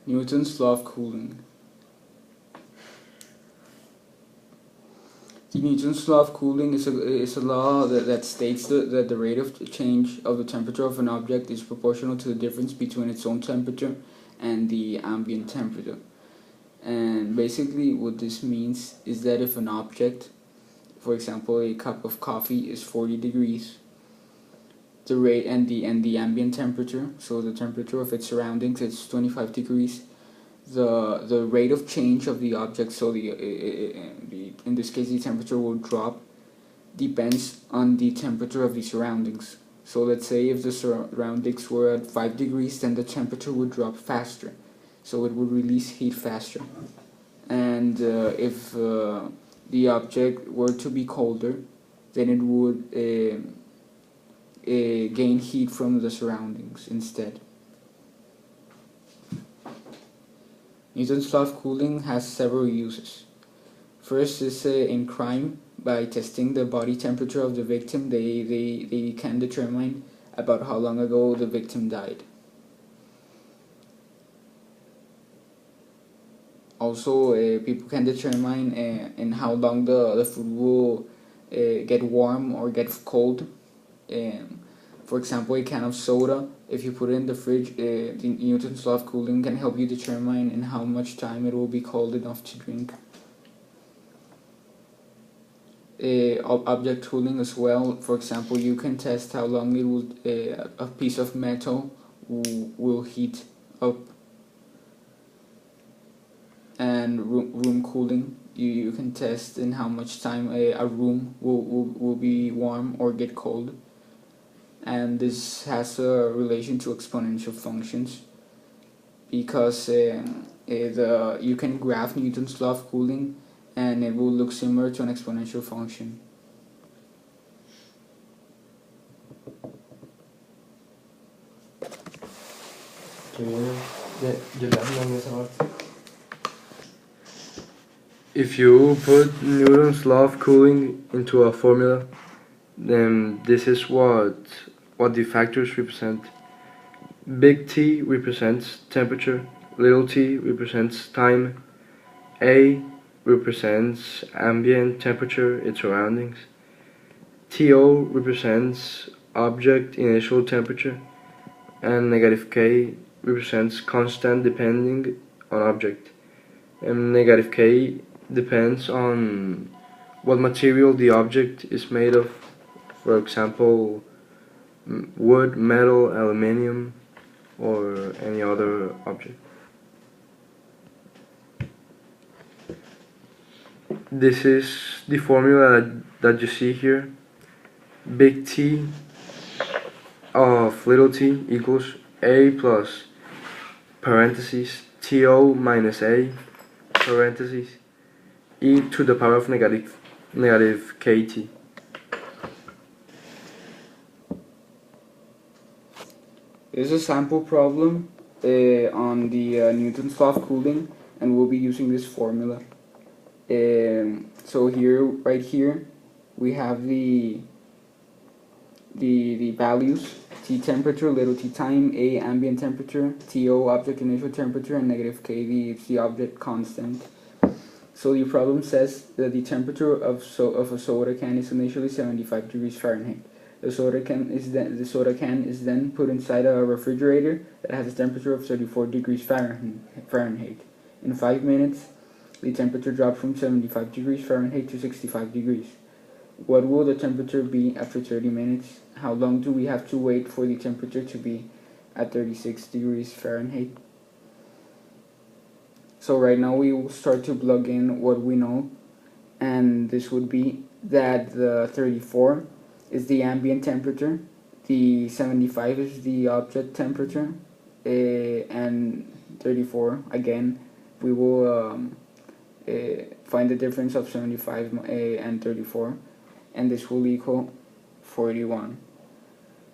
Newton's law of cooling. The Newton's law of cooling is a law that states that the rate of change of the temperature of an object is proportional to the difference between its own temperature and the ambient temperature. And basically what this means is that if an object, for example a cup of coffee, is 40 degrees, the rate and the ambient temperature, so the temperature of its surroundings, is 25 degrees, the rate of change of the object, so in this case the temperature will drop, depends on the temperature of the surroundings. So let's say if the surroundings were at 5 degrees, then the temperature would drop faster, so it would release heat faster. And if the object were to be colder, then it would gain heat from the surroundings instead. Newton's law of cooling has several uses. First is in crime. By testing the body temperature of the victim, they can determine about how long ago the victim died. Also, people can determine in how long the food will get warm or get cold. For example, a can of soda, if you put it in the fridge, the Newton's law of cooling can help you determine in how much time it will be cold enough to drink. Object cooling as well. For example, you can test how long it will a piece of metal will heat up. And room cooling, you can test in how much time a room will be warm or get cold. And this has a relation to exponential functions, because you can graph Newton's law of cooling and it will look similar to an exponential function. If you put Newton's law of cooling into a formula, then this is what the factors represent. Big T represents temperature, little t represents time, A represents ambient temperature, its surroundings, TO represents object initial temperature, and negative K represents constant depending on object, and negative K depends on what material the object is made of, for example wood, metal, aluminium, or any other object. This is the formula that you see here. Big T of little t equals A plus parentheses TO minus A parentheses e to the power of negative KT. This is a sample problem on the Newton's law of cooling, and we'll be using this formula. So right here, we have the values: T temperature, little t time, A ambient temperature, TO object initial temperature, and negative KV it's the object constant. So the problem says that the temperature of a soda can is initially 75 degrees Fahrenheit. The soda can is then put inside a refrigerator that has a temperature of 34 degrees Fahrenheit. In 5 minutes, the temperature drops from 75 degrees Fahrenheit to 65 degrees. What will the temperature be after 30 minutes? How long do we have to wait for the temperature to be at 36 degrees Fahrenheit? So right now we will start to plug in what we know, and this would be that the 34 is the ambient temperature, the 75 is the object temperature, and 34, again, we will find the difference of 75 and 34, and this will equal 41.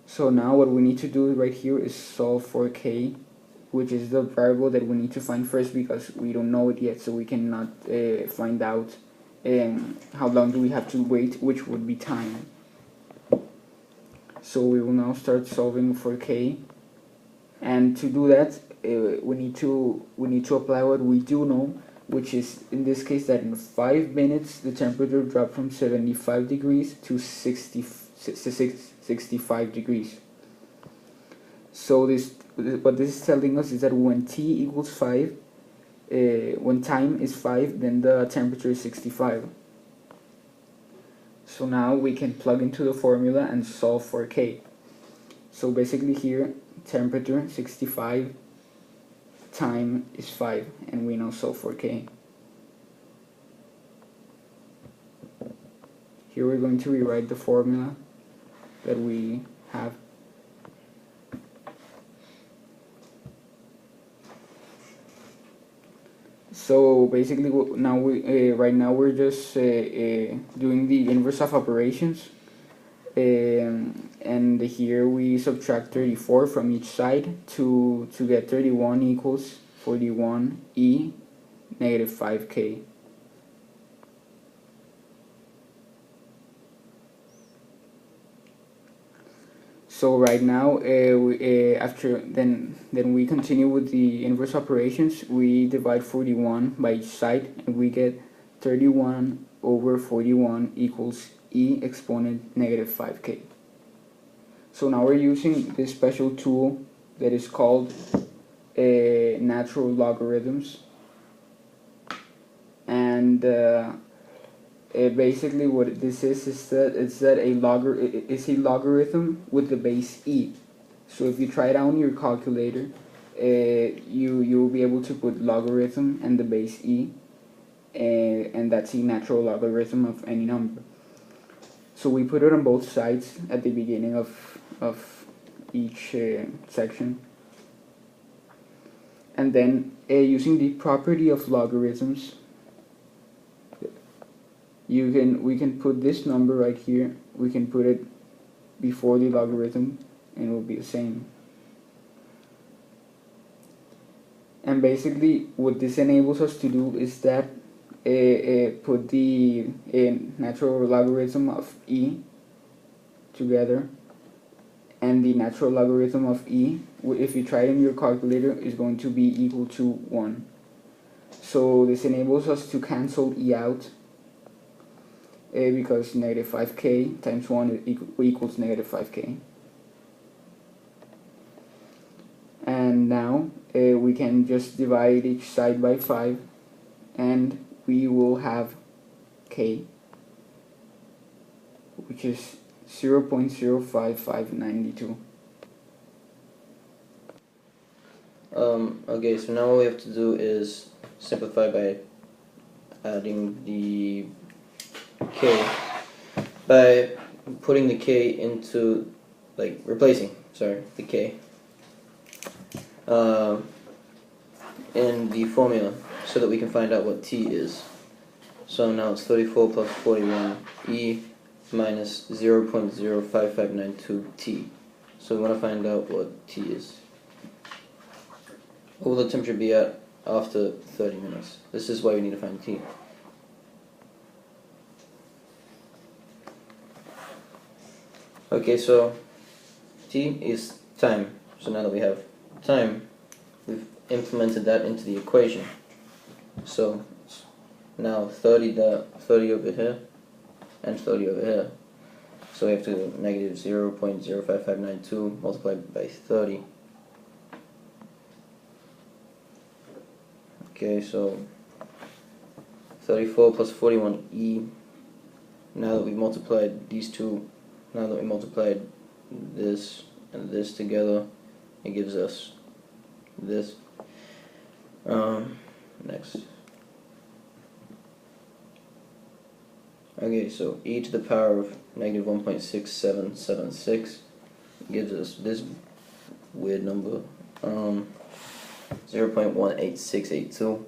So now what we need to do right here is solve for K, which is the variable that we need to find first, because we don't know it yet, so we cannot find out how long do we have to wait, which would be time. So we will now start solving for K, and to do that we need to apply what we do know, which is in this case that in 5 minutes the temperature dropped from 75 degrees to 65 degrees. So what this is telling us is that when t equals 5, when time is 5, then the temperature is 65. So now we can plug into the formula and solve for k. So basically here, temperature 65, time is 5, and we now solve for k. Here we're going to rewrite the formula that we have. So basically, right now we're just doing the inverse of operations, and here we subtract 34 from each side to get 31 equals 41e negative 5k. So right now, then we continue with the inverse operations. We divide 41 by each side, and we get 31 over 41 equals e exponent negative 5k. So now we're using this special tool that is called natural logarithms, and basically what this is that it's that a logarithm with the base e. So if you try it out on your calculator, you'll be able to put logarithm and the base e, and that's a natural logarithm of any number. So we put it on both sides at the beginning of each section, and then using the property of logarithms, we can put this number right here, we can put it before the logarithm, and it will be the same. And basically what this enables us to do is that put the natural logarithm of e together, and the natural logarithm of e, if you try it in your calculator, is going to be equal to 1. So this enables us to cancel e out, because negative 5k times 1 equals negative 5k. And now we can just divide each side by 5, and we will have k, which is 0.05592. Okay, so now all we have to do is simplify by adding the k, by putting the k into, replacing the k in the formula so that we can find out what t is. So now it's 34 plus 41 e minus 0.05592 t. So we want to find out what t is. What will the temperature be at after 30 minutes? This is why we need to find t. Okay, so t is time. So now that we have time, we've implemented that into the equation. So now 30 over here and 30 over here. So we have to do negative 0.05592 multiplied by 30. Okay, so 34 plus 41e. Now that we've multiplied these two, now that we multiplied this and this together, it gives us this. Next. Okay, so e to the power of negative 1.6776 gives us this weird number, 0.18682. So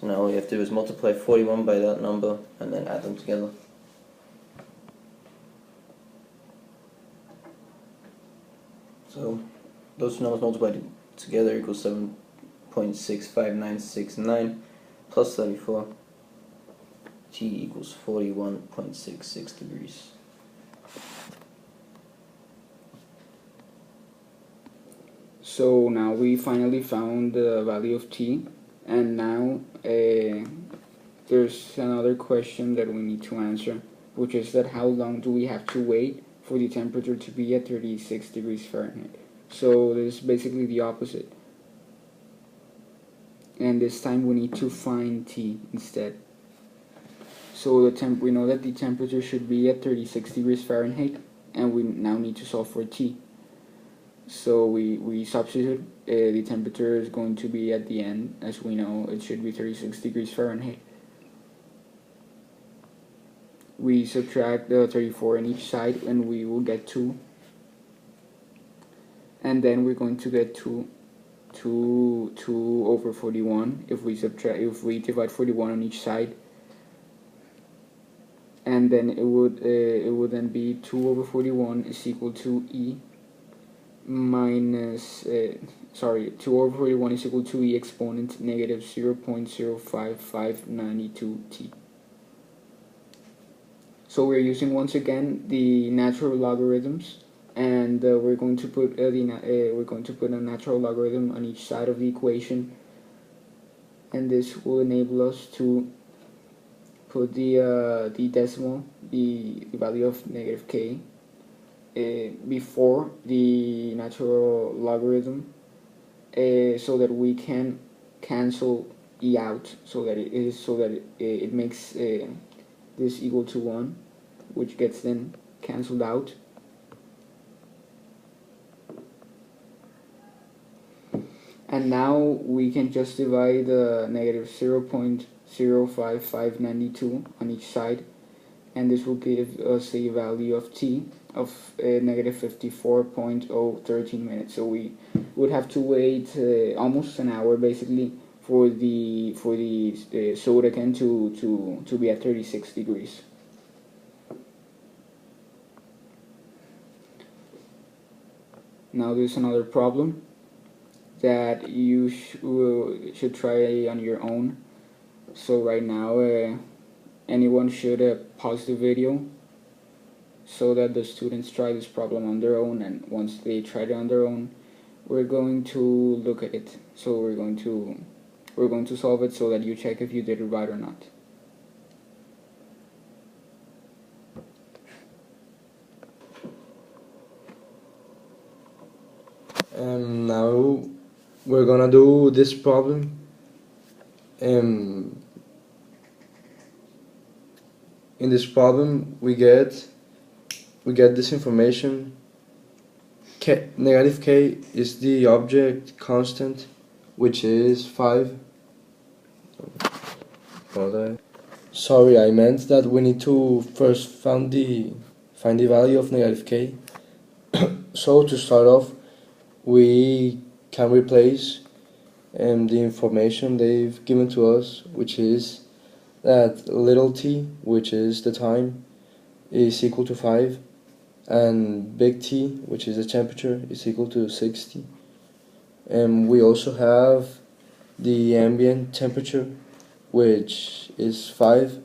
now all we have to do is multiply 41 by that number and then add them together. So those two numbers multiplied together equals 7.65969 plus 34. T equals 41.66 degrees. So now we finally found the value of t, and now there's another question that we need to answer, which is that how long do we have to wait for the temperature to be at 36 degrees Fahrenheit. So this is basically the opposite, and this time we need to find t instead. So we know that the temperature should be at 36 degrees Fahrenheit, and we now need to solve for t. So we substitute, the temperature is going to be at the end, as we know it should be 36 degrees Fahrenheit. We subtract the 34 on each side and we will get 2. And then we're going to get 2 over 41 if we divide 41 on each side. And then it would then be 2 over 41 is equal to e minus 2 over 41 is equal to e exponent negative 0.05592 t. So we're using once again the natural logarithms, and we're going to put a natural logarithm on each side of the equation, and this will enable us to put the decimal, the value of negative k, before the natural logarithm, so that we can cancel e out, so that it makes this equal to 1, which gets then cancelled out. And now we can just divide negative 0.05592 on each side, and this will give us a value of t of negative 54.013 minutes. So we would have to wait almost an hour basically for the soda can to be at 36 degrees. Now there's another problem that you should try on your own. So right now anyone should pause the video so that the students try this problem on their own, and once they try it on their own, we're going to look at it. So we're going to solve it so that you check if you did it right or not. Now we're gonna do this problem. In this problem we get this information. Negative k is the object constant, which is 5. Sorry, I meant that we need to first find the value of negative k. So to start off, we can replace the information they've given to us, which is that little t, which is the time, is equal to 5, and big T, which is the temperature, is equal to 60. And we also have the ambient temperature, which is 5,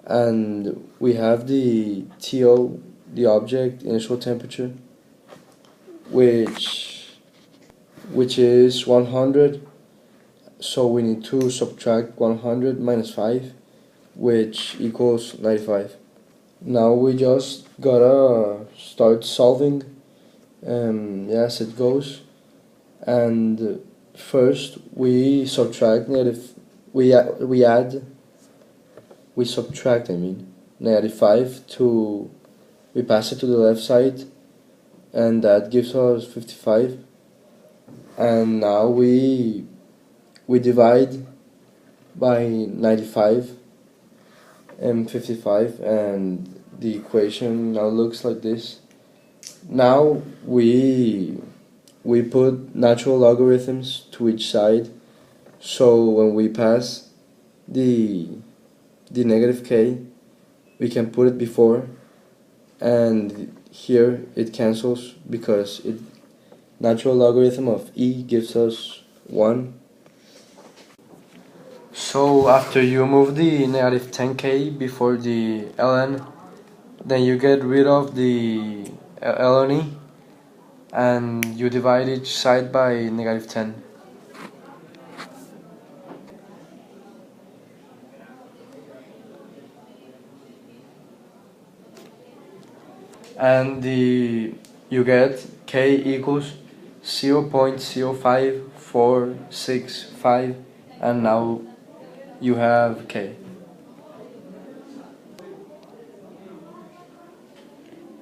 and we have the TO, the object initial temperature, which is 100. So we need to subtract 100 minus 5, which equals 95. Now we just gotta start solving as it goes. And first we subtract negative 5 to, we pass it to the left side, and that gives us 55. And now we divide by 95 and 55, and the equation now looks like this. Now we put natural logarithms to each side, so when we pass the negative k, we can put it before, and here it cancels because natural logarithm of e gives us 1. So after you move the negative 10k before the ln, then you get rid of the ln e, and you divide each side by negative 10. And you get K equals 0.05465, and now you have K.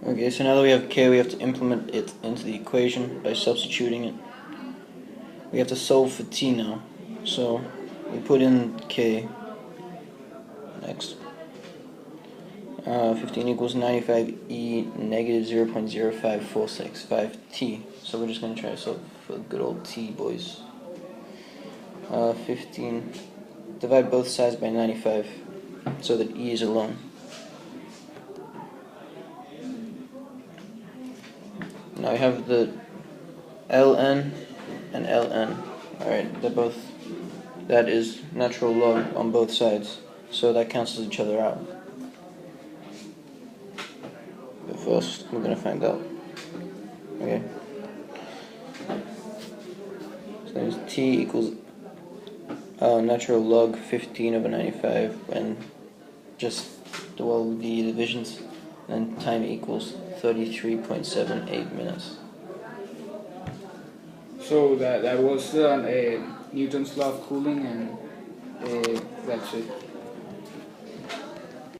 Okay, so now that we have K, we have to implement it into the equation by substituting it. We have to solve for T now. So we put in K. Next. 15 equals 95e negative 0.05465t. So we're just going to try to solve for good old T, boys. 15. Divide both sides by 95 so that e is alone. Now I have the ln and ln. Alright, that is natural log on both sides, so that cancels each other out. But first, we're going to find out. Okay. So there's t equals natural log 15 over 95, and just do all the divisions, and time equals 33.78 minutes. So that was Newton's law of cooling, and that's it.